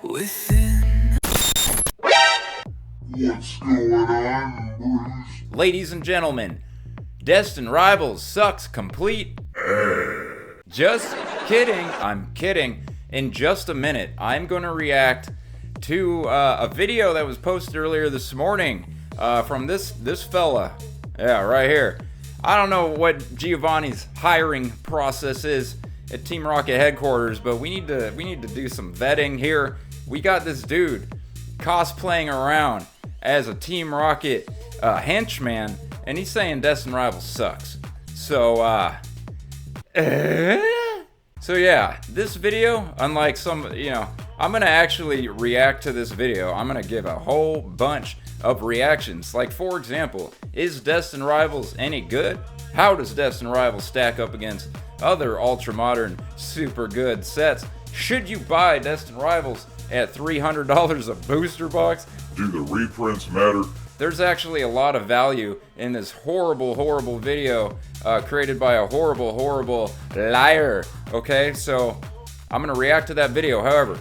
within. What's going on, Bruce? Ladies and gentlemen, Destined Rivals sucks complete. Just kidding, I'm kidding. In just a minute, I'm going to react to a video that was posted earlier this morning from this fella. Yeah, right here. I don't know what Giovanni's hiring process is at Team Rocket headquarters, but we need to do some vetting here. We got this dude cosplaying around as a Team Rocket henchman, and he's saying Destined Rivals sucks. So yeah, this video, unlike some, I'm gonna actually react to this video. I'm gonna give a whole bunch of reactions. Like, for example, is Destined Rivals any good? How does Destined Rivals stack up against other ultra modern super good sets? Should you buy Destined Rivals at $300 a booster box? Do the reprints matter? There's actually a lot of value in this horrible video created by a horrible liar. Okay, so I'm gonna react to that video. However,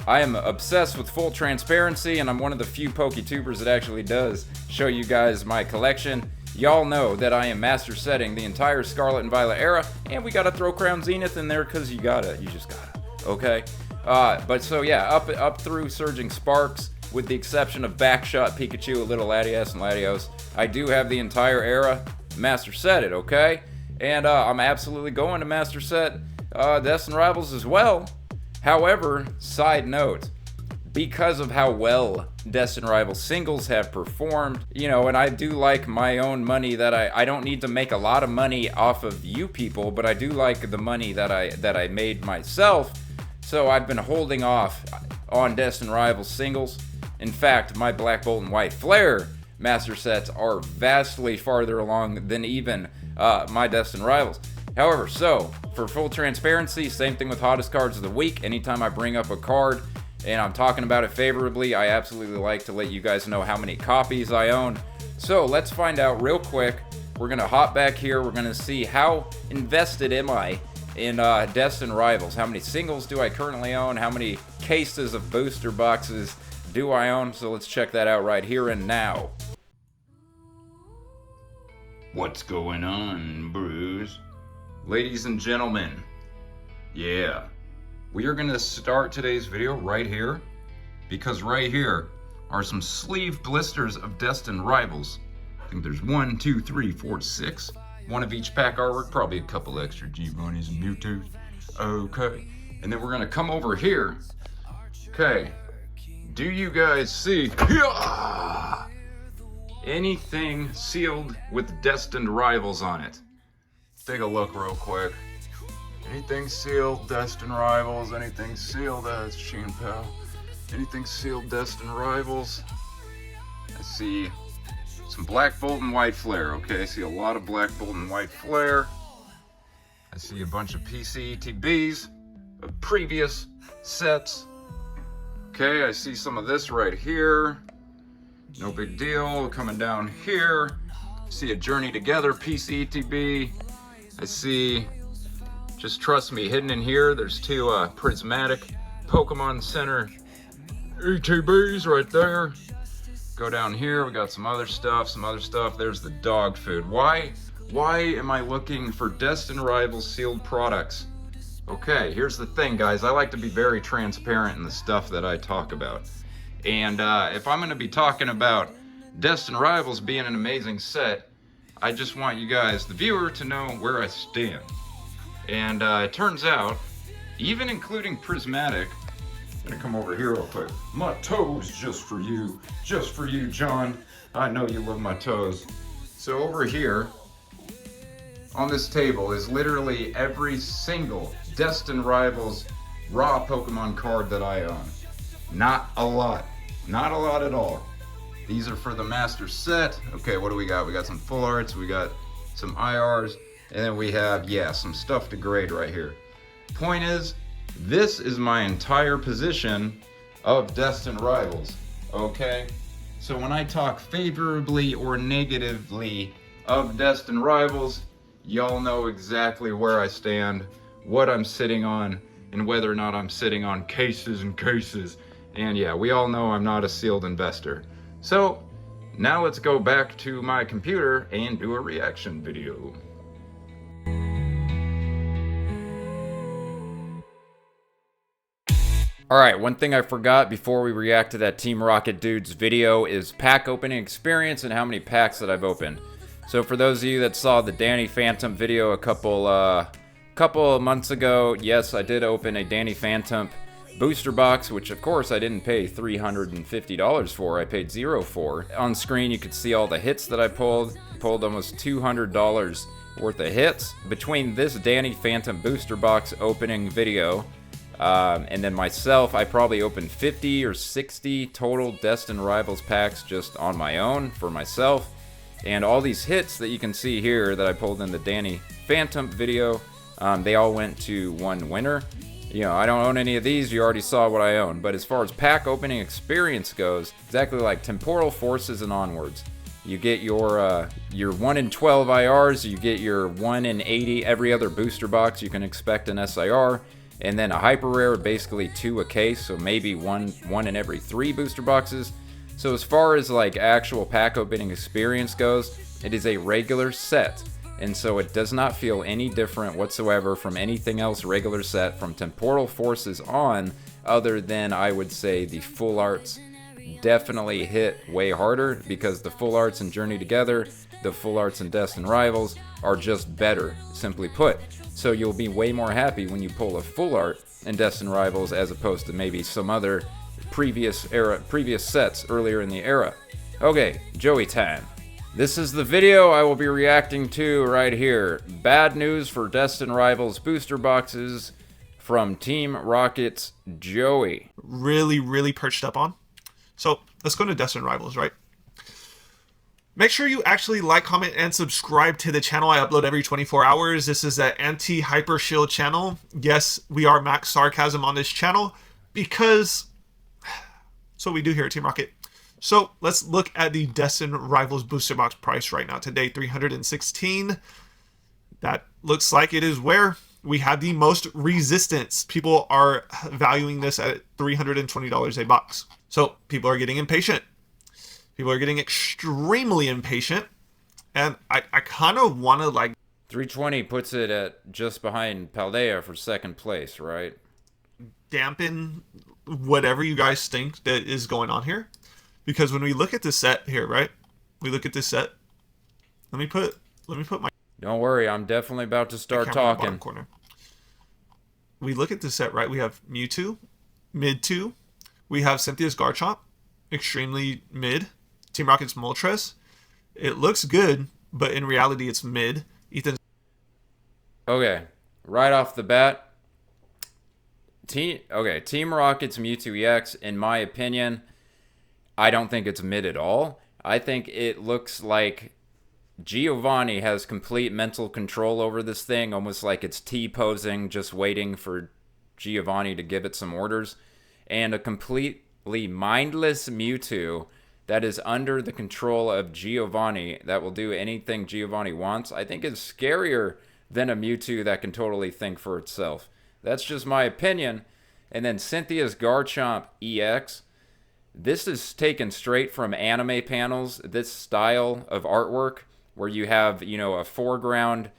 I am obsessed with full transparency, and I'm one of the few PokeTubers that actually does show you guys my collection. Y'all know that I am master setting the entire Scarlet and Violet era, and we gotta throw Crown Zenith in there because you just gotta, okay? But so yeah, up through Surging Sparks, with the exception of Backshot Pikachu, Little Latias, and Latios. I do have the entire era master set it, okay? And I'm absolutely going to master set Destined Rivals as well. However, side note, because of how well Destined Rivals singles have performed, and I do like my own money that I don't need to make a lot of money off of you people, but I do like the money that I made myself. So I've been holding off on Destined Rivals singles. In fact, my Black Bolt and White Flare master sets are vastly farther along than even my Destined Rivals. However, so for full transparency, same thing with hottest cards of the week. Anytime I bring up a card and I'm talking about it favorably, I absolutely like to let you guys know how many copies I own. So let's find out real quick. We're gonna hop back here. We're gonna see how invested am I in Destined Rivals. How many singles do I currently own? How many cases of booster boxes do I own? So let's check that out right here and now. What's going on, Bruce? Ladies and gentlemen, yeah, we are gonna start today's video right here, because right here are some sleeve blisters of Destined Rivals. I think there's 1, 2, 3, 4, 6. One of each pack artwork, probably a couple extra Giovannis and Mewtwo's. Okay, and then we're gonna come over here. Okay, do you guys see anything sealed with Destined Rivals on it? Take a look real quick. Anything sealed Destined Rivals? Anything sealed Sheen Pal? Anything sealed Destined Rivals? I see some Black Bolt and White Flare. Okay, I see a lot of Black Bolt and White Flare. I see a bunch of PCETBs of previous sets. Okay, I see some of this right here. No big deal. Coming down here, see a Journey Together PCETB. I see, just trust me, hidden in here, there's two prismatic Pokemon Center ETBs right there. Go down here, we got some other stuff. There's the dog food. Why am I looking for Destined Rivals sealed products? Okay, here's the thing, guys. I like to be very transparent in the stuff that I talk about. And if I'm gonna be talking about Destined Rivals being an amazing set, I just want you guys, the viewer, to know where I stand. And it turns out, even including prismatic, I'm gonna come over here real quick. My toes just for you, John. I know you love my toes. So over here, on this table is literally every single Destined Rivals raw Pokemon card that I own. Not a lot at all. These are for the master set. Okay, what do we got? We got some full arts, we got some IRs, and then we have, yeah, some stuff to grade right here. Point is, this is my entire position of Destined Rivals, okay? So when I talk favorably or negatively of Destined Rivals, y'all know exactly where I stand, what I'm sitting on, and whether or not I'm sitting on cases and cases. And yeah, we all know I'm not a sealed investor. So now let's go back to my computer and do a reaction video. Alright, one thing I forgot before we react to that Team Rocket dude's video is pack opening experience and how many packs that I've opened. So for those of you that saw the Danny Phantom video a couple of months ago, yes, I did open a Danny Phantom booster box, which of course I didn't pay $350 for, I paid $0 for. On screen you could see all the hits that I pulled. Pulled almost $200 worth of hits. Between this Danny Phantom booster box opening video, and then myself, I probably opened 50 or 60 total Destined Rivals packs just on my own for myself. And all these hits that you can see here that I pulled in the Danny Phantom video, they all went to one winner. You know, I don't own any of these, you already saw what I own. But as far as pack opening experience goes, exactly like Temporal Forces and onwards. You get your 1 in 12 IRs, you get your 1 in 80 every other booster box you can expect an SIR. And then a hyper rare, basically 2 a case, so maybe one in every 3 booster boxes. So as far as like actual pack opening experience goes, it is a regular set, and so it does not feel any different whatsoever from anything else regular set from Temporal Forces on, other than I would say the full arts definitely hit way harder, because the full arts and Journey Together, the full arts and Destined Rivals are just better, simply put. So you'll be way more happy when you pull a full art in Destined Rivals as opposed to maybe some other previous sets earlier in the era. Okay, Joey time. This is the video I will be reacting to right here. Bad news for Destined Rivals booster boxes from Team Rocket's Joey. Really perched up on. So let's go to Destined Rivals, right? Make sure you actually like, comment, and subscribe to the channel. I upload every 24 hours. This is an anti-hyper shield channel. Yes, we are max sarcasm on this channel because that's what we do here at Team Rocket. So let's look at the Destined Rivals booster box price right now. Today, $316. That looks like it is where we have the most resistance. People are valuing this at $320 a box. So people are getting impatient. People are getting extremely impatient, and I kind of want to like... 320 puts it at just behind Paldea for second place, right? Dampen whatever you guys think that is going on here. Because when we look at this set here, right? We look at this set. Let me put my... Don't worry, I'm definitely about to start talking. Corner. We look at this set, right? We have Mewtwo, mid 2. We have Cynthia's Garchomp, extremely mid. Team Rocket's Moltres. It looks good, but in reality it's mid. Ethan's... Okay, right off the bat, Team Rocket's Mewtwo EX, in my opinion, I don't think it's mid at all. I think it looks like Giovanni has complete mental control over this thing, almost like it's T-posing, just waiting for Giovanni to give it some orders. And a completely mindless Mewtwo that is under the control of Giovanni, that will do anything Giovanni wants, I think is scarier than a Mewtwo that can totally think for itself. That's just my opinion. And then Cynthia's Garchomp EX. This is taken straight from anime panels, this style of artwork, where you have, you know, a foreground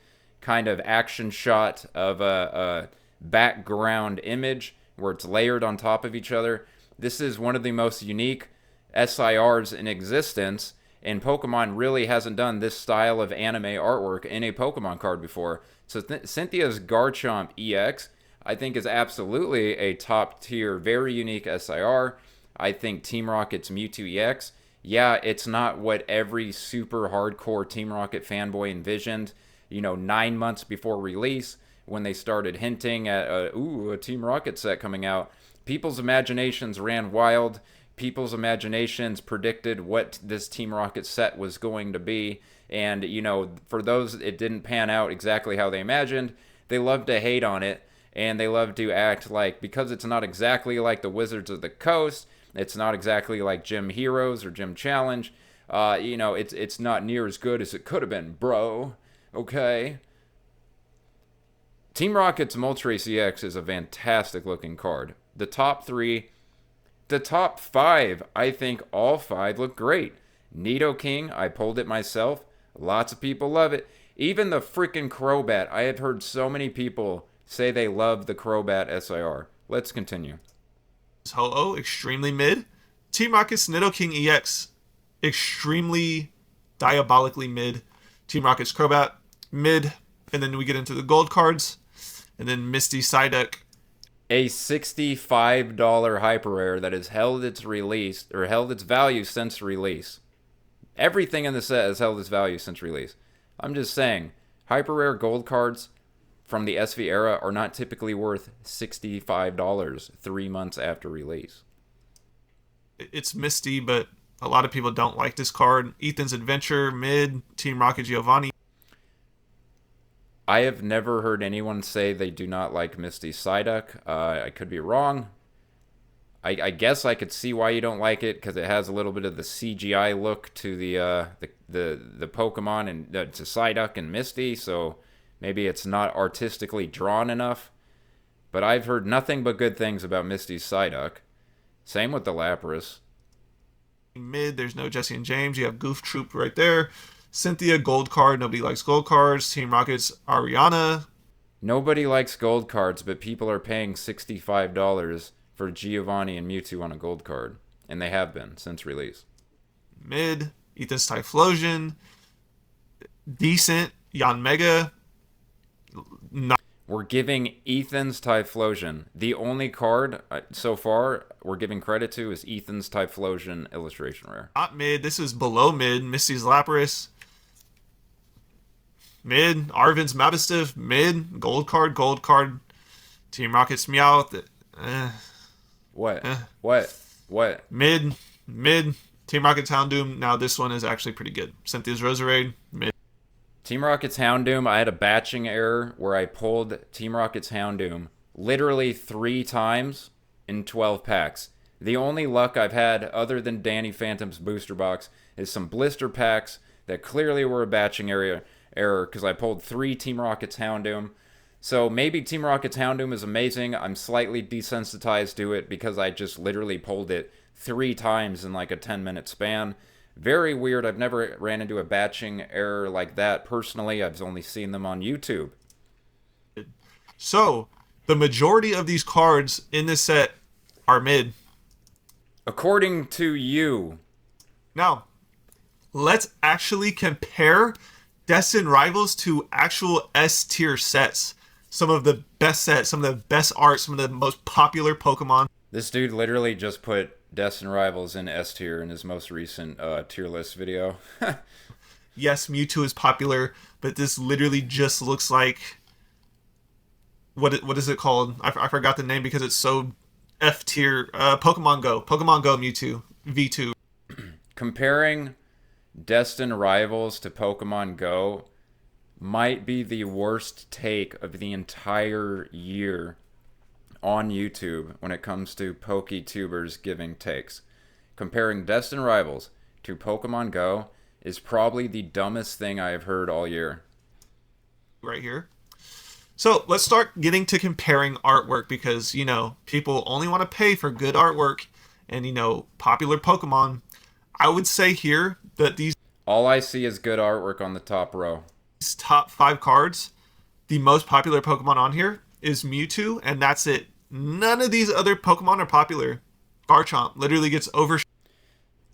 kind of action shot of a background image where it's layered on top of each other. This is one of the most unique SIRs in existence, and Pokemon really hasn't done this style of anime artwork in a Pokemon card before. So Cynthia's Garchomp EX, I think, is absolutely a top tier, very unique SIR. I think Team Rocket's Mewtwo EX, yeah, it's not what every super hardcore Team Rocket fanboy envisioned, you know, 9 months before release, when they started hinting at, a Team Rocket set coming out. People's imaginations ran wild. People's imaginations predicted what this Team Rocket set was going to be. And, you know, for those it didn't pan out exactly how they imagined, they love to hate on it. And they love to act like, because it's not exactly like the Wizards of the Coast, it's not exactly like Gym Heroes or Gym Challenge, you know, it's not near as good as it could have been, bro. Okay? Team Rocket's Moltres EX is a fantastic looking card. The top 3, the top 5, I think all 5 look great. Nidoking, I pulled it myself. Lots of people love it. Even the freaking Crobat. I have heard so many people say they love the Crobat SIR. Let's continue. Ho-Oh, extremely mid. Team Rocket's Nidoking EX, extremely diabolically mid. Team Rocket's Crobat, mid. And then we get into the gold cards. And then Misty Psyduck. A $65 hyper rare that has held its release, or held its value since release. Everything in the set has held its value since release. I'm just saying, hyper rare gold cards from the SV era are not typically worth $65 3 months after release. It's Misty, but a lot of people don't like this card. Ethan's Adventure, mid. Team Rocket Giovanni. I have never heard anyone say they do not like Misty Psyduck. I could be wrong. I guess I could see why you don't like it, because it has a little bit of the CGI look to the Pokemon and to Psyduck and Misty, so maybe it's not artistically drawn enough. But I've heard nothing but good things about Misty's Psyduck. Same with the Lapras. Mid, there's no Jesse and James. You have Goof Troop right there. Cynthia, gold card. Nobody likes gold cards. Team Rocket's Ariana. Nobody likes gold cards, but people are paying $65 for Giovanni and Mewtwo on a gold card. And they have been since release. Mid, Ethan's Typhlosion. Decent, Yanmega. Not We're giving Ethan's Typhlosion. The only card so far we're giving credit to is Ethan's Typhlosion illustration rare. mid. This is below mid. Misty's Lapras. Mid. Arvin's Mabosstiff. Mid. Gold card. Gold card. Team Rocket's Meowth. What? Mid. Team Rocket's Houndoom. Now this one is actually pretty good. Cynthia's Roserade. Mid. Team Rocket's Houndoom, I had a batching error where I pulled Team Rocket's Houndoom literally 3 times in 12 packs. The only luck I've had, other than Danny Phantom's booster box, is some blister packs that clearly were a batching error because I pulled 3 Team Rocket's Houndoom. So maybe Team Rocket's Houndoom is amazing. I'm slightly desensitized to it because I just literally pulled it 3 times in like a 10-minute span. Very weird. I've never ran into a batching error like that personally. I've only seen them on YouTube. So, the majority of these cards in this set are mid. According to you. Now, let's actually compare Destined Rivals to actual S-tier sets. Some of the best sets, some of the best art, some of the most popular Pokemon. This dude literally just put Destined Rivals in S tier in his most recent tier list video. Yes, Mewtwo is popular, but this literally just looks like... What is it called? I forgot the name because it's so F tier. Pokemon Go. Pokemon Go Mewtwo. V2. Comparing Destined Rivals to Pokemon Go might be the worst take of the entire year on YouTube when it comes to PokeTubers giving takes. Comparing Destined Rivals to Pokemon Go is probably the dumbest thing I have heard all year. Right here. So let's start getting to comparing artwork because, people only want to pay for good artwork and, popular Pokemon. I would say here that all I see is good artwork on the top row. These top 5 cards, the most popular Pokemon on here is Mewtwo, and that's it. None of these other Pokemon are popular. Garchomp literally gets over.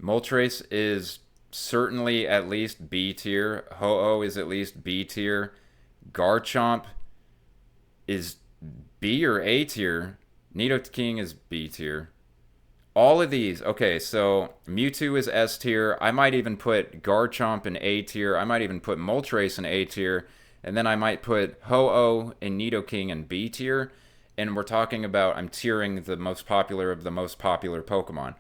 Moltres is certainly at least B tier. Ho-Oh is at least B tier. Garchomp is B or A tier. Nidoking is B tier. All of these, okay, so Mewtwo is S tier. I might even put Garchomp in A tier. I might even put Moltres in A tier. And then I might put Ho-Oh and Nidoking in B tier. And we're talking about, I'm tiering the most popular of the most popular Pokemon.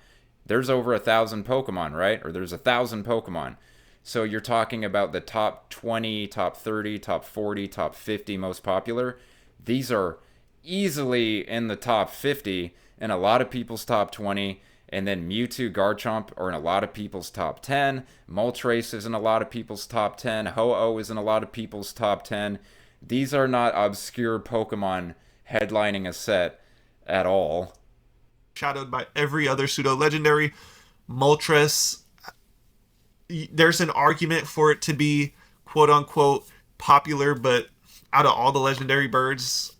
There's over 1,000 Pokemon, right? Or there's 1,000 Pokemon. So you're talking about the top 20, top 30, top 40, top 50 most popular. These are easily in the top 50 in a lot of people's top 20. And then Mewtwo, Garchomp are in a lot of people's top 10. Moltres is in a lot of people's top 10. Ho-Oh is in a lot of people's top 10. These are not obscure Pokemon headlining a set at all. Shadowed by every other pseudo legendary. Moltres, there's an argument for it to be quote unquote popular, but out of all the legendary birds,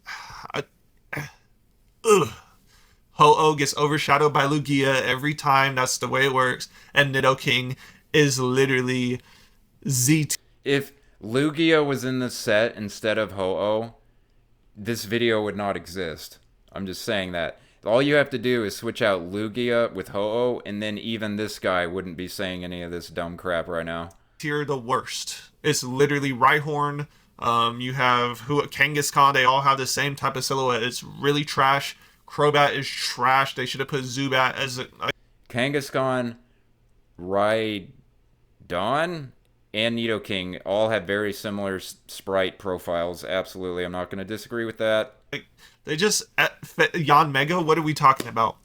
Ho-Oh gets overshadowed by Lugia every time. That's the way it works. And Nidoking is literally Z. If Lugia was in the set instead of Ho-Oh, this video would not exist. I'm just saying that. All you have to do is switch out Lugia with Ho-Oh, and then even this guy wouldn't be saying any of this dumb crap right now. Tier the worst. It's literally Rhyhorn. You have Kangaskhan. They all have the same type of silhouette. It's really trash. Crobat is trash. They should have put Zubat as a Kangaskhan, Rhydon, and Nidoking all have very similar sprite profiles. Absolutely, I'm not going to disagree with that. They just Yon Mega. What are we talking about?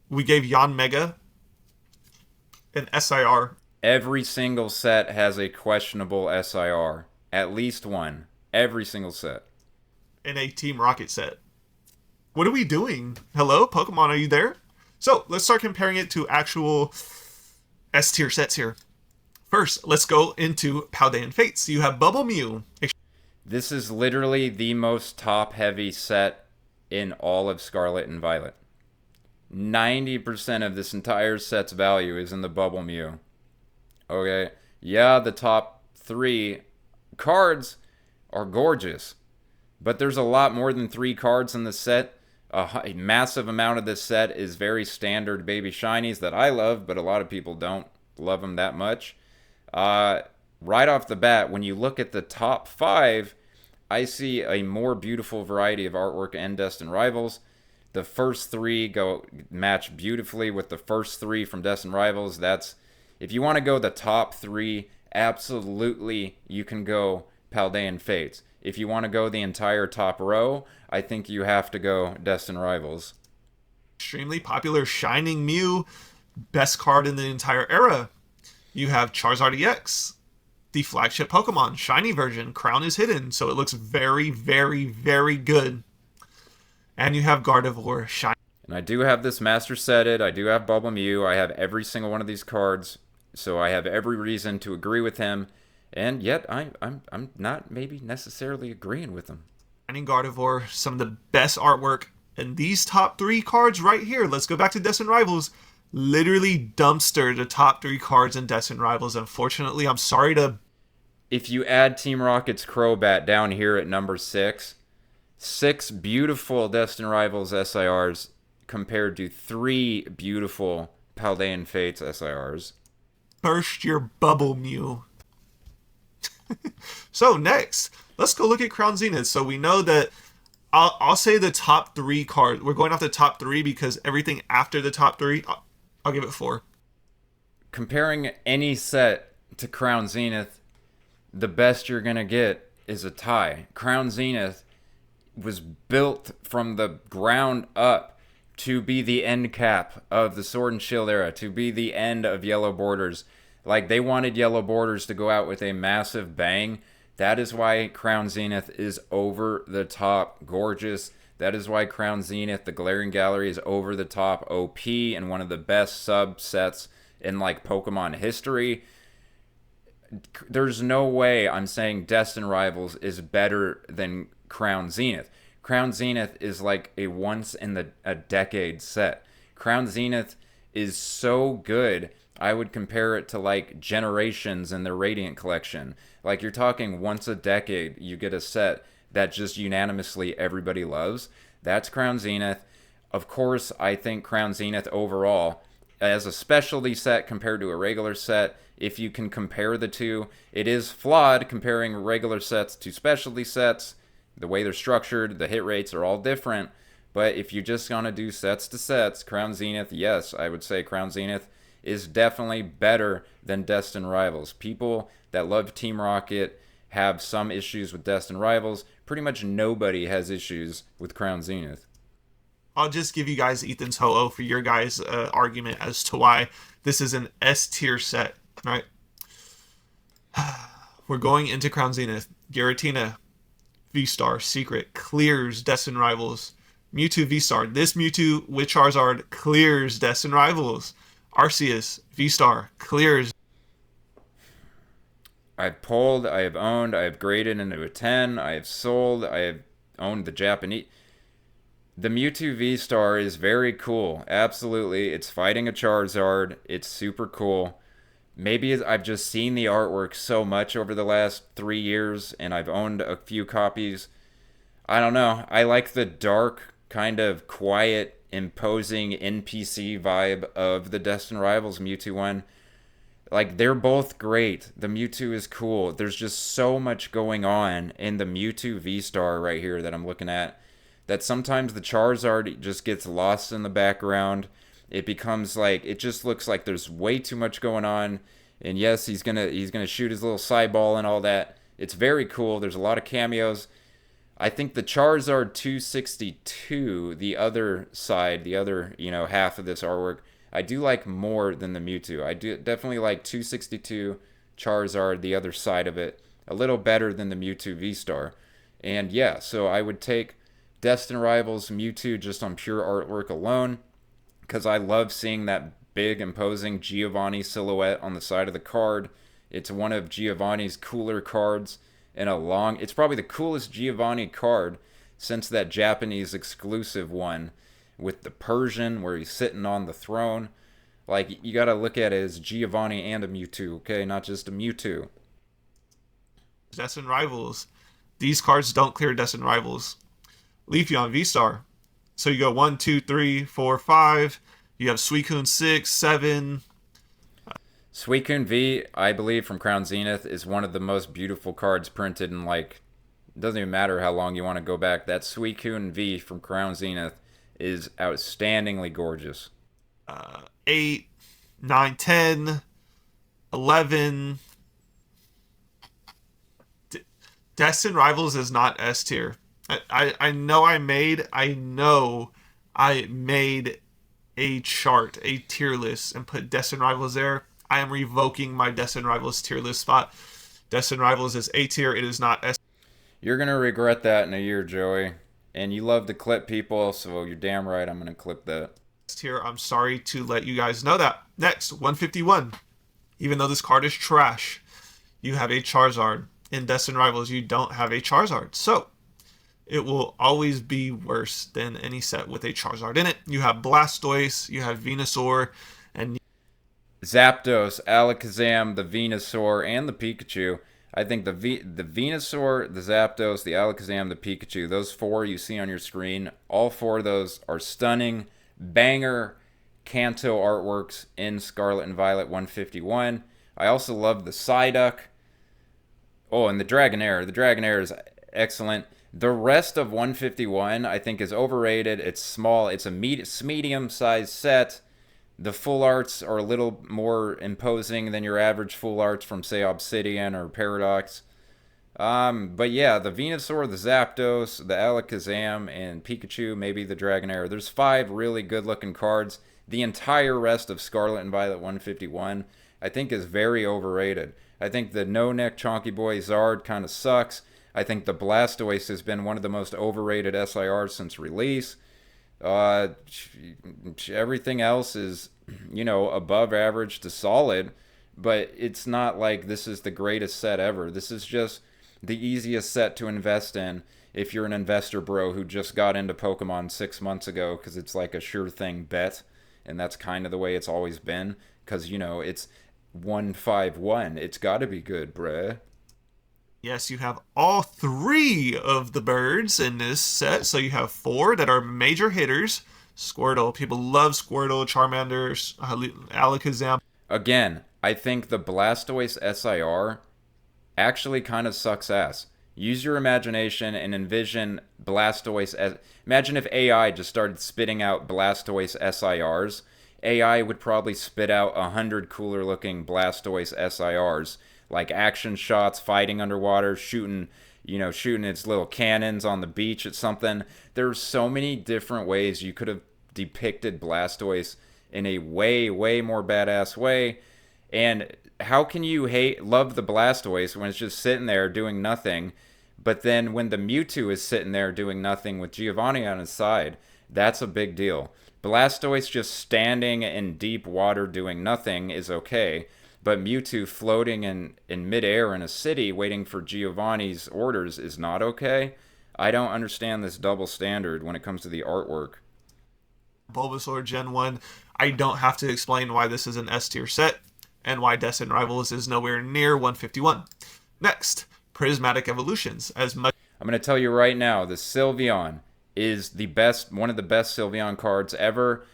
We gave Yon Mega an SIR. Every single set has a questionable SIR. At least one. Every single set. In a Team Rocket set. What are we doing? Hello, Pokemon, are you there? So, let's start comparing it to actual S tier sets here. First, let's go into Paldean Fates. You have Bubble Mew. This is literally the most top-heavy set in all of Scarlet and Violet. 90% of this entire set's value is in the Bubble Mew. Okay? Yeah, the top 3 cards are gorgeous, but there's a lot more than 3 cards in the set. A massive amount of this set is very standard baby shinies that I love, but a lot of people don't love them that much. Right off the bat, when you look at the top 5, I see a more beautiful variety of artwork and Destined Rivals. The first 3 match beautifully with the first 3 from Destined Rivals. That's, if you want to go the top 3, absolutely you can go Paldean Fates. If you want to go the entire top row, I think you have to go Destined Rivals. Extremely popular Shining Mew, best card in the entire era. You have Charizard EX, the flagship Pokemon, shiny version. Crown is hidden, so it looks very, very, very good. And you have Gardevoir, shiny. And I do have this master setted. I do have Bubble Mew. I have every single one of these cards, so I have every reason to agree with him. And yet, I'm not maybe necessarily agreeing with him. Shining Gardevoir, some of the best artwork. And these top 3 cards right here, let's go back to Destined Rivals, literally dumpster the top 3 cards in Destined Rivals. Unfortunately, I'm sorry to... If you add Team Rocket's Crobat down here at number 6, 6 beautiful Destined Rivals SIRs compared to 3 beautiful Paldean Fates SIRs. Burst your Bubble Mew. So next, let's go look at Crown Zenith. So we know that I'll say the top 3 cards. We're going off the top 3 because everything after the top 3, I'll give it 4. Comparing any set to Crown Zenith, the best you're going to get is a tie. Crown Zenith was built from the ground up to be the end cap of the Sword and Shield era, to be the end of Yellow Borders. Like, they wanted Yellow Borders to go out with a massive bang. That is why Crown Zenith is over the top gorgeous. That is why Crown Zenith, the Galarian Gallery, is over the top OP and one of the best subsets in, like, Pokemon history. There's no way I'm saying Destined Rivals is better than Crown Zenith. Crown Zenith is like a once-in-a-decade set. Crown Zenith is so good, I would compare it to like Generations in the Radiant collection. Like, you're talking once a decade, you get a set that just unanimously everybody loves. That's Crown Zenith. Of course, I think Crown Zenith overall, as a specialty set compared to a regular set, if you can compare the two, it is flawed comparing regular sets to specialty sets. The way they're structured, the hit rates are all different. But if you're just going to do sets to sets, Crown Zenith, yes, I would say Crown Zenith is definitely better than Destined Rivals. People that love Team Rocket have some issues with Destined Rivals. Pretty much nobody has issues with Crown Zenith. I'll just give you guys Ethan's Ho-Oh for your guys' argument as to why this is an S tier set, right? We're going into Crown Zenith. Giratina, V-Star Secret clears Destined Rivals. Mewtwo V-Star. This Mewtwo with Charizard clears Destined Rivals. Arceus V-Star clears. I've pulled, I have owned, I have graded into a 10, I have sold, I have owned the Japanese. The Mewtwo V-Star is very cool. Absolutely. It's fighting a Charizard. It's super cool. Maybe I've just seen the artwork so much over the last 3 years, and I've owned a few copies. I don't know. I like the dark, kind of quiet, imposing NPC vibe of the Destined Rivals Mewtwo one. Like, they're both great. The Mewtwo is cool. There's just so much going on in the Mewtwo V-Star right here that I'm looking at, that sometimes the Charizard just gets lost in the background. It becomes like, it just looks like there's way too much going on. And yes, he's gonna shoot his little side ball and all that. It's very cool. There's a lot of cameos. I think the Charizard 262, the other side, the other, half of this artwork, I do like more than the Mewtwo. I do definitely like 262 Charizard, the other side of it, a little better than the Mewtwo V-Star. And yeah, so I would take Destined Rivals Mewtwo just on pure artwork alone, because I love seeing that big imposing Giovanni silhouette on the side of the card. It's one of Giovanni's cooler cards in a long... It's probably the coolest Giovanni card since that Japanese exclusive one with the Persian where he's sitting on the throne. Like, you gotta look at it as Giovanni and a Mewtwo, okay? Not just a Mewtwo. Destined Rivals. These cards don't clear Destined Rivals. Leafeon V-Star. So you go 1, 2, 3, 4, 5. You have Suicune 6, 7. Suicune V, I believe, from Crown Zenith, is one of the most beautiful cards printed in, like, it doesn't even matter how long you want to go back. That Suicune V from Crown Zenith is outstandingly gorgeous. 8, 9, 10, 11. Destined Rivals is not S tier. I know I made a chart, a tier list, and put Destined Rivals there. I am revoking my Destined Rivals tier list spot. Destined Rivals is A tier. It is not S. You're going to regret that in a year, Joey. And you love to clip people, so you're damn right I'm going to clip that. Tier. I'm sorry to let you guys know that. Next, 151. Even though this card is trash, you have a Charizard. In Destined Rivals, you don't have a Charizard. So, it will always be worse than any set with a Charizard in it. You have Blastoise, you have Venusaur, and Zapdos, Alakazam, the Venusaur, and the Pikachu. I think the Venusaur, the Zapdos, the Alakazam, the Pikachu, those four you see on your screen, all four of those are stunning, banger Kanto artworks in Scarlet and Violet 151. I also love the Psyduck. Oh, and the Dragonair. The Dragonair is excellent. The rest of 151, I think, is overrated. It's small. It's a medium-sized set. The full arts are a little more imposing than your average full arts from, say, Obsidian or Paradox. But yeah, the Venusaur, the Zapdos, the Alakazam, and Pikachu, maybe the Dragonair. There's 5 really good-looking cards. The entire rest of Scarlet and Violet 151, I think, is very overrated. I think the no-neck Chonky Boy Zard kind of sucks. I think the Blastoise has been one of the most overrated SIRs since release. Everything else is, above average to solid, but it's not like this is the greatest set ever. This is just the easiest set to invest in if you're an investor bro who just got into Pokemon 6 months ago, because it's like a sure thing bet, and that's kind of the way it's always been, because, it's 151. It's got to be good, bruh. yes, you have all 3 of the birds in this set. So you have 4 that are major hitters. Squirtle. People love Squirtle, Charmander, Alakazam. Again, I think the Blastoise SIR actually kind of sucks ass. Use your imagination and envision Blastoise as... Imagine if AI just started spitting out Blastoise SIRs. AI would probably spit out 100 cooler looking Blastoise SIRs, like action shots, fighting underwater, shooting its little cannons on the beach at something. There's so many different ways you could have depicted Blastoise in a way, way more badass way. And how can you love the Blastoise when it's just sitting there doing nothing, But then when the Mewtwo is sitting there doing nothing with Giovanni on his side, that's a big deal. Blastoise just standing in deep water doing nothing is okay, but Mewtwo floating in midair in a city waiting for Giovanni's orders is not okay. I don't understand this double standard when it comes to the artwork. Bulbasaur Gen 1, I don't have to explain why this is an S tier set, and why Destined Rivals is nowhere near 151. Next, Prismatic Evolutions. I'm going to tell you right now, the Sylveon is the best, one of the best Sylveon cards ever.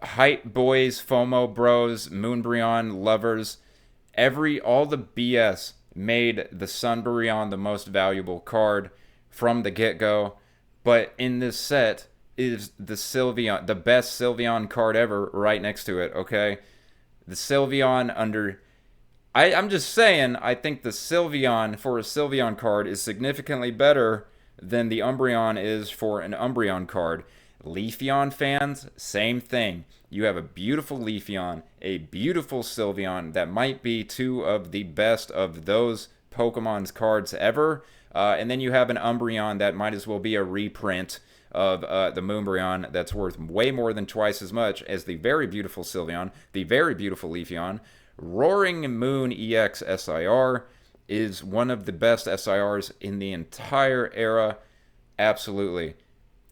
Hype boys, FOMO bros, Moonbreon lovers, all the BS made the Sunbreon the most valuable card from the get-go. But in this set is the Sylveon, the best Sylveon card ever, right next to it, okay? The Sylveon under... I'm just saying, I think the Sylveon for a Sylveon card is significantly better than the Umbreon is for an Umbreon card. Leafeon fans, same thing. You have a beautiful Leafeon, a beautiful Sylveon that might be two of the best of those Pokemon's cards ever. And then you have an Umbreon that might as well be a reprint of the Moonbreon that's worth way more than twice as much as the very beautiful Sylveon, the very beautiful Leafeon. Roaring Moon EX SIR is one of the best SIRs in the entire era. Absolutely.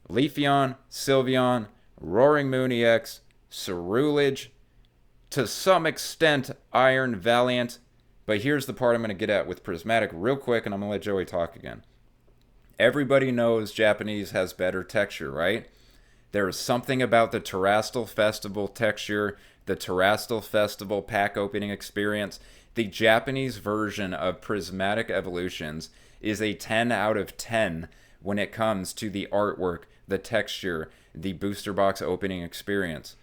Leafeon, Sylveon, Roaring Moon EX, Cerulege, to some extent Iron Valiant. But here's the part I'm going to get at with Prismatic real quick, and I'm going to let Joey talk again. Everybody knows Japanese has better texture, right? There is something about the Terastal Festival texture, the Terastal Festival pack opening experience. The Japanese version of Prismatic Evolutions is a 10 out of 10 when it comes to the artwork, the texture, the booster box opening experience.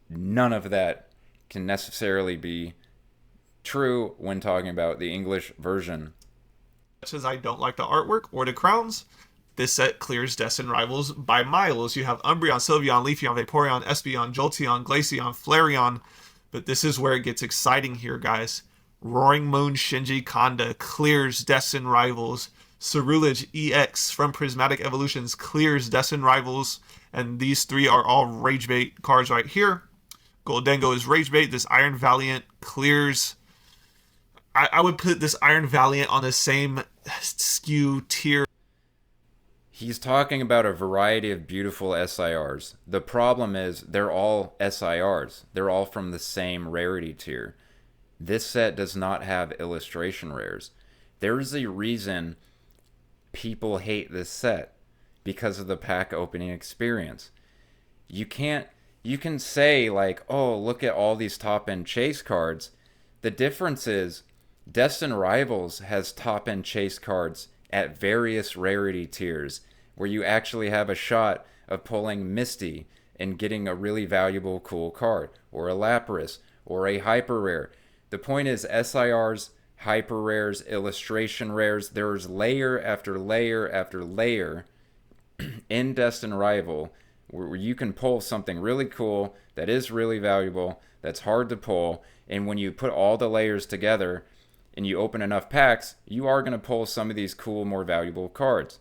None of that can necessarily be true when talking about the English version. Much as I don't like the artwork or the crowns, this set clears Destined Rivals by miles. You have Umbreon, Sylveon, Leafeon, Vaporeon, Espeon, Jolteon, Glaceon, Flareon. But this is where it gets exciting here, guys. Roaring Moon Shinji Kanda clears Destined Rivals. Cerulege EX from Prismatic Evolutions clears Destined Rivals. And these three are all Rage Bait cards right here. Goldengo is Rage Bait. This Iron Valiant clears... I would put this Iron Valiant on the same SKU tier. He's talking about a variety of beautiful SIRs. The problem is they're all SIRs. They're all from the same rarity tier. This set does not have illustration rares. There is a reason people hate this set because of the pack opening experience. You can say like, oh, look at all these top-end chase cards. The difference is Destined Rivals has top-end chase cards at various rarity tiers where you actually have a shot of pulling Misty and getting a really valuable cool card, or a Lapras, or a hyper rare. The point is SIRs, hyper rares, illustration rares, there's layer after layer after layer in Destined Rival where you can pull something really cool that is really valuable, that's hard to pull, and when you put all the layers together and you open enough packs, you are going to pull some of these cool, more valuable cards.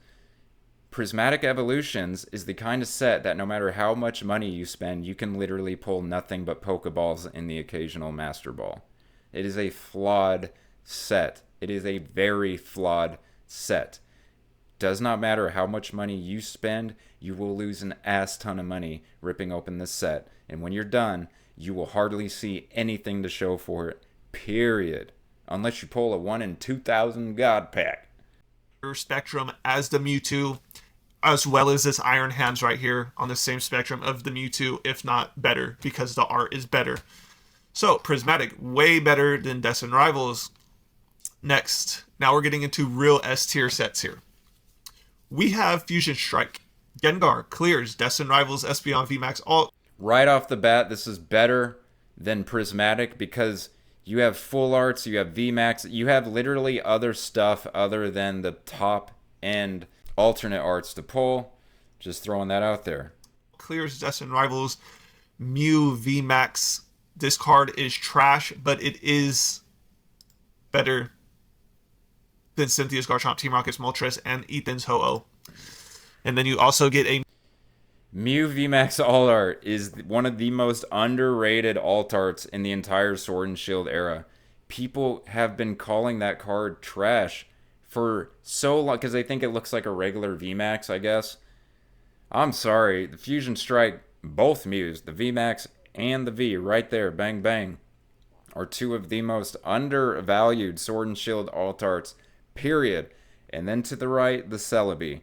Prismatic Evolutions is the kind of set that no matter how much money you spend, you can literally pull nothing but Pokeballs in the occasional Master Ball. It is a flawed set. It is a very flawed set. Does not matter how much money you spend, you will lose an ass ton of money ripping open this set. And when you're done, you will hardly see anything to show for it, period. Unless you pull a 1 in 2,000 God pack. Spectrum as the Mewtwo, as well as this Iron Hands right here on the same spectrum of the Mewtwo, if not better, because the art is better. So, Prismatic, way better than Destined Rivals. Next, now we're getting into real S tier sets here. We have Fusion Strike. Gengar clears Destined Rivals, Espeon, VMAX, all. Right off the bat, this is better than Prismatic because you have full arts, you have VMAX, you have literally other stuff other than the top end alternate arts to pull. Just throwing that out there. Clears Destined Rivals, Mew, VMAX. This card is trash, but it is better then Cynthia's Garchomp, Team Rocket's Moltres, and Ethan's Ho-Oh. And then you also get a Mew VMAX Alt Art is one of the most underrated alt arts in the entire Sword and Shield era. People have been calling that card trash for so long because they think it looks like a regular VMAX, I guess. I'm sorry, the Fusion Strike, both Mews, the VMAX and the V, right there, bang bang, are two of the most undervalued Sword and Shield alt arts, period. And then to the right, the Celebi.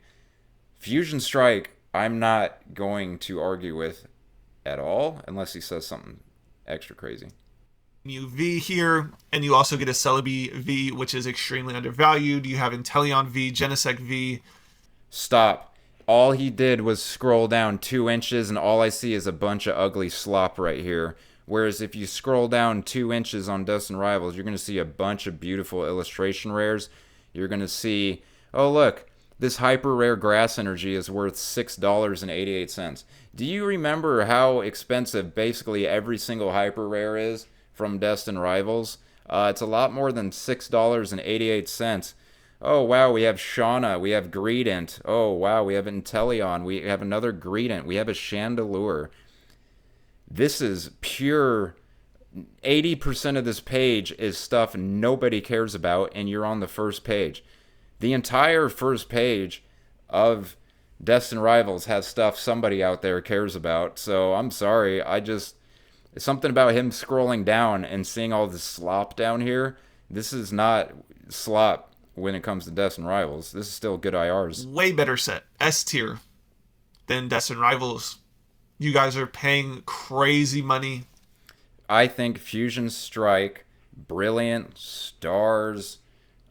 Fusion Strike, I'm not going to argue with at all, unless he says something extra crazy. Mew V here, and you also get a Celebi V, which is extremely undervalued. You have Inteleon V, Genesect V. Stop. All he did was scroll down 2 inches, and all I see is a bunch of ugly slop right here. Whereas if you scroll down 2 inches on Destined Rivals, you're going to see a bunch of beautiful illustration rares. You're going to see, oh look, this hyper rare grass energy is worth $6.88. Do you remember how expensive basically every single hyper rare is from Destined Rivals? It's a lot more than $6.88. Oh wow, we have Shauna, we have Greedent. Oh wow, we have Inteleon, we have another Greedent, we have a Chandelure. This is pure 80% of this page is stuff nobody cares about, and you're on the first page. The entire first page of Destined Rivals has stuff somebody out there cares about. So I'm sorry, something about him scrolling down and seeing all this slop down here. This is not slop when it comes to Destined Rivals. This is still good IRs. Way better set, S tier, than Destined Rivals. You guys are paying crazy money. I think Fusion Strike, Brilliant, Stars,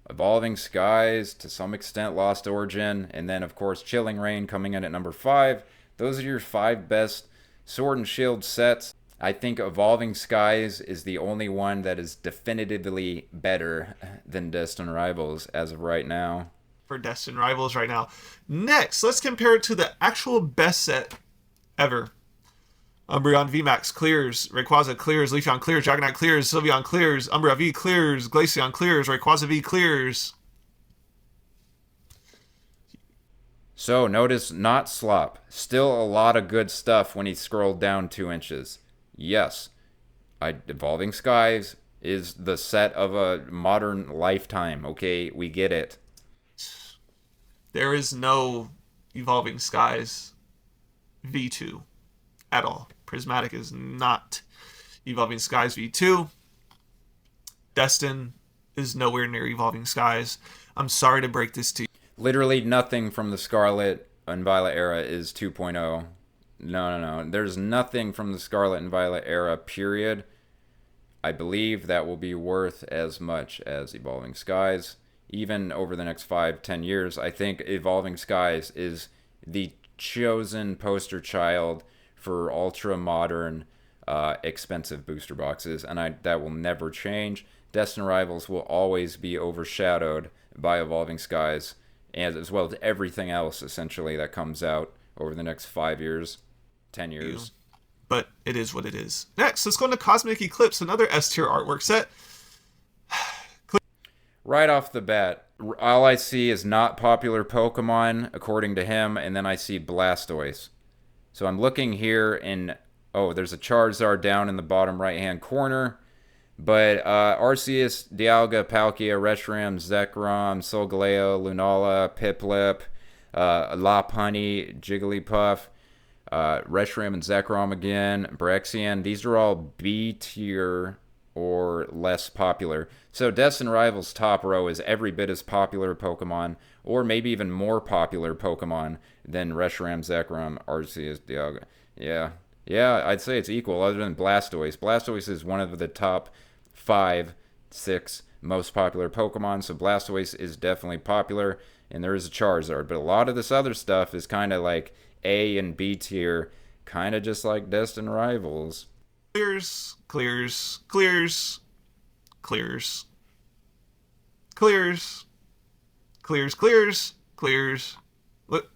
Evolving Skies, to some extent Lost Origin, and then of course Chilling Reign coming in at number 5. Those are your 5 best Sword and Shield sets. I think Evolving Skies is the only one that is definitively better than Destined Rivals as of right now. For Destined Rivals right now. Next, let's compare it to the actual best set ever. Umbreon VMAX clears, Rayquaza clears, Leafeon clears, Dragonite clears, Sylveon clears, Umbreon V clears, Glaceon clears, Rayquaza V clears. So notice not slop. Still a lot of good stuff when he scrolled down 2 inches. Yes, Evolving Skies is the set of a modern lifetime, okay? We get it. There is no Evolving Skies V2 at all. Prismatic is not Evolving Skies V2. Destin is nowhere near Evolving Skies. I'm sorry to break this to you. Literally nothing from the Scarlet and Violet era is 2.0. No. There's nothing from the Scarlet and Violet era, period. I believe that will be worth as much as Evolving Skies. Even over the next 5-10 years, I think Evolving Skies is the chosen poster child for ultra-modern, expensive booster boxes, and that will never change. Destined Rivals will always be overshadowed by Evolving Skies, and as well as everything else, essentially, that comes out over the next 5 years. 10 years. But it is what it is. Next, let's go into Cosmic Eclipse, another S tier artwork set. Right off the bat, all I see is not popular Pokemon, according to him, and then I see Blastoise. So I'm looking here, and oh, there's a Charizard down in the bottom right-hand corner. But Arceus, Dialga, Palkia, Reshiram, Zekrom, Solgaleo, Lunala, Piplup, Lopunny, Jigglypuff, Reshiram and Zekrom again, Braixen. These are all B tier or less popular. So Destined Rivals top row is every bit as popular Pokemon, or maybe even more popular Pokemon than Reshiram, Zekrom, Arceus, Dialga. Yeah, I'd say it's equal, other than Blastoise. Blastoise is one of the top 5, 6 most popular Pokemon, so Blastoise is definitely popular, and there is a Charizard. But a lot of this other stuff is kind of like A and B tier, kind of just like Destined Rivals. Clears. Look,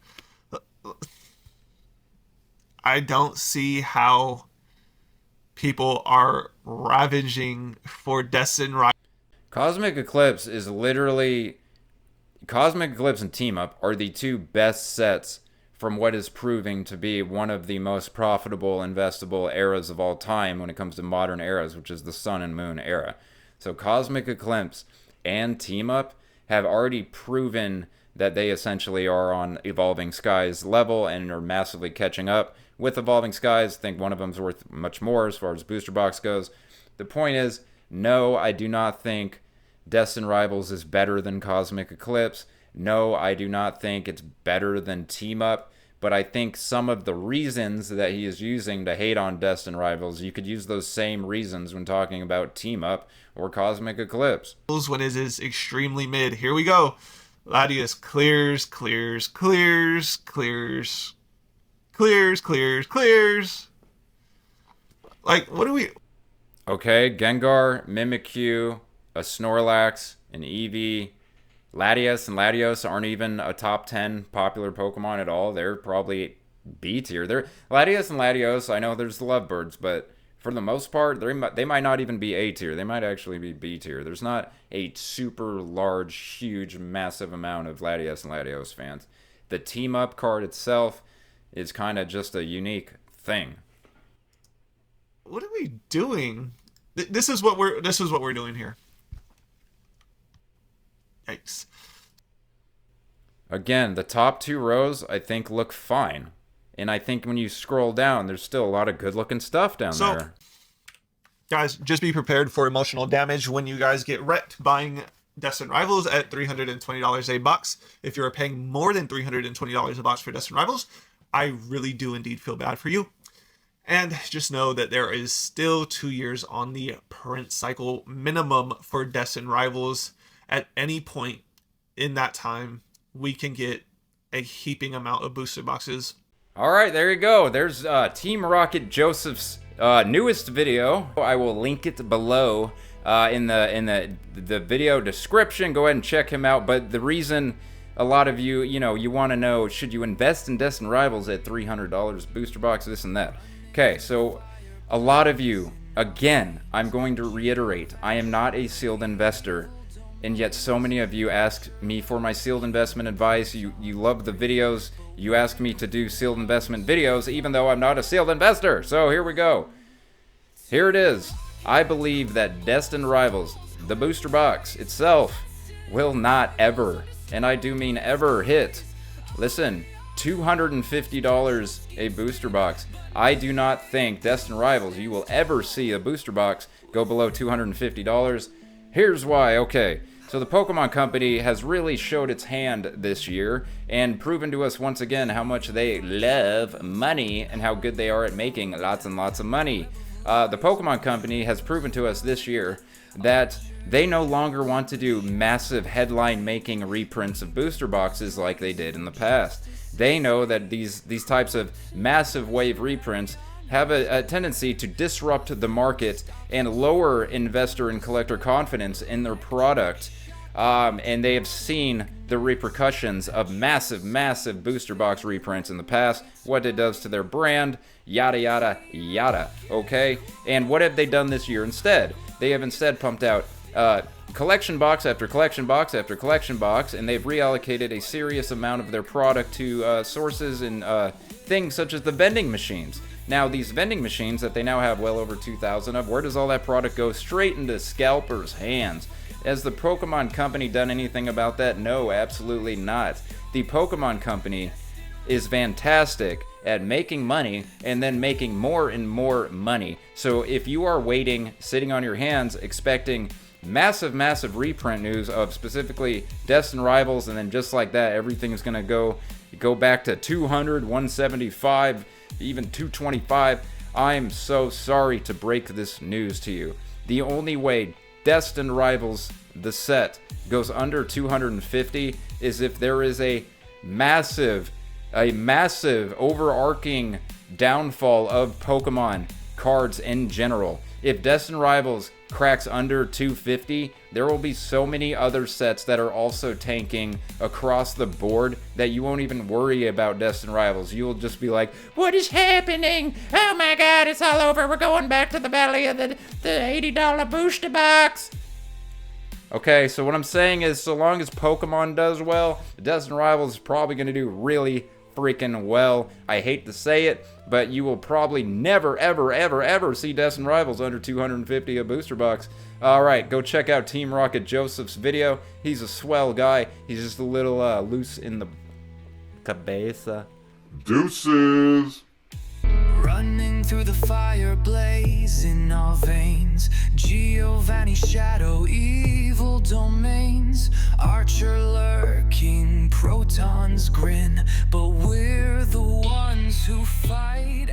I don't see how people are ravaging for Destined Rivals. Cosmic Eclipse is literally Cosmic Eclipse and Team Up are the two best sets from what is proving to be one of the most profitable, investable eras of all time when it comes to modern eras, which is the Sun and Moon era. So Cosmic Eclipse and Team Up have already proven that they essentially are on Evolving Skies level and are massively catching up with Evolving Skies. I think one of them is worth much more as far as booster box goes. The point is, no, I do not think Destined Rivals is better than Cosmic Eclipse. No, I do not think it's better than Team Up. But I think some of the reasons that he is using to hate on Destined Rivals, you could use those same reasons when talking about Team Up or Cosmic Eclipse. When it is extremely mid. Here we go. Latias clears. Like, what do we... Okay, Gengar, Mimikyu, a Snorlax, an Eevee. Latias and Latios aren't even a top 10 popular Pokemon at all. They're probably B tier. Latias and Latios, I know there's the Lovebirds, but for the most part, they might not even be A tier. They might actually be B tier. There's not a super large, huge, massive amount of Latias and Latios fans. The Team Up card itself is kind of just a unique thing. What are we doing? This is what we're doing here. Yikes. Again, the top two rows I think look fine. And I think when you scroll down, there's still a lot of good looking stuff down there. Guys, just be prepared for emotional damage when you guys get wrecked buying Destined Rivals at $320 a box. If you're paying more than $320 a box for Destined Rivals, I really do indeed feel bad for you. And just know that there is still 2 years on the print cycle minimum for Destined Rivals. At any point in that time, we can get a heaping amount of booster boxes. All right, there you go. There's Team Rocket Joseph's newest video. I will link it below in the video description. Go ahead and check him out. But the reason a lot of you, you want to know, should you invest in Destined Rivals at $300 booster box, this and that. Okay, so a lot of you, again, I'm going to reiterate, I am not a sealed investor. And yet so many of you ask me for my sealed investment advice. You love the videos. You ask me to do sealed investment videos even though I'm not a sealed investor. So here we go. Here it is. I believe that Destined Rivals, the booster box itself, will not ever, and I do mean ever, hit, listen, $250 a booster box. I do not think Destined Rivals, you will ever see a booster box go below $250. Here's why. Okay, so the Pokemon Company has really showed its hand this year and proven to us once again how much they love money and how good they are at making lots and lots of money. The Pokemon Company has proven to us this year that they no longer want to do massive headline-making reprints of booster boxes like they did in the past. They know that these types of massive wave reprints have a tendency to disrupt the market and lower investor and collector confidence in their product. And they have seen the repercussions of massive booster box reprints in the past, what it does to their brand, yada yada yada, okay? And what have they done this year instead? They have instead pumped out collection box after collection box after collection box, and they've reallocated a serious amount of their product to sources and things such as the vending machines. Now, these vending machines that they now have well over 2,000 of, where does all that product go? Straight into scalpers' hands. Has the Pokemon Company done anything about that? No, absolutely not. The Pokemon Company is fantastic at making money and then making more and more money. So if you are waiting, sitting on your hands, expecting massive reprint news of specifically Destined Rivals, and then just like that, everything is going to go back to 200, 175, even 225. I'm so sorry to break this news to you. The only way Destined Rivals, the set, goes under 250 is if there is a massive overarching downfall of Pokemon cards in general. If Destined Rivals cracks under 250, there will be so many other sets that are also tanking across the board that you won't even worry about Destined Rivals. You will just be like, what is happening? Oh my god, it's all over. We're going back to the valley of the $80 booster box. Okay, so what I'm saying is, so long as Pokemon does well, Destined Rivals is probably going to do really freaking well. I hate to say it, but you will probably never, ever, ever, ever see Destined Rivals under 250 a booster box. Alright, go check out Team Rocket Joseph's video. He's a swell guy. He's just a little loose in the cabeza. Deuces. Running through the fire blaze in our veins, Giovanni shadow evil domains, Archer lurking, protons grin, but we're the ones who fight.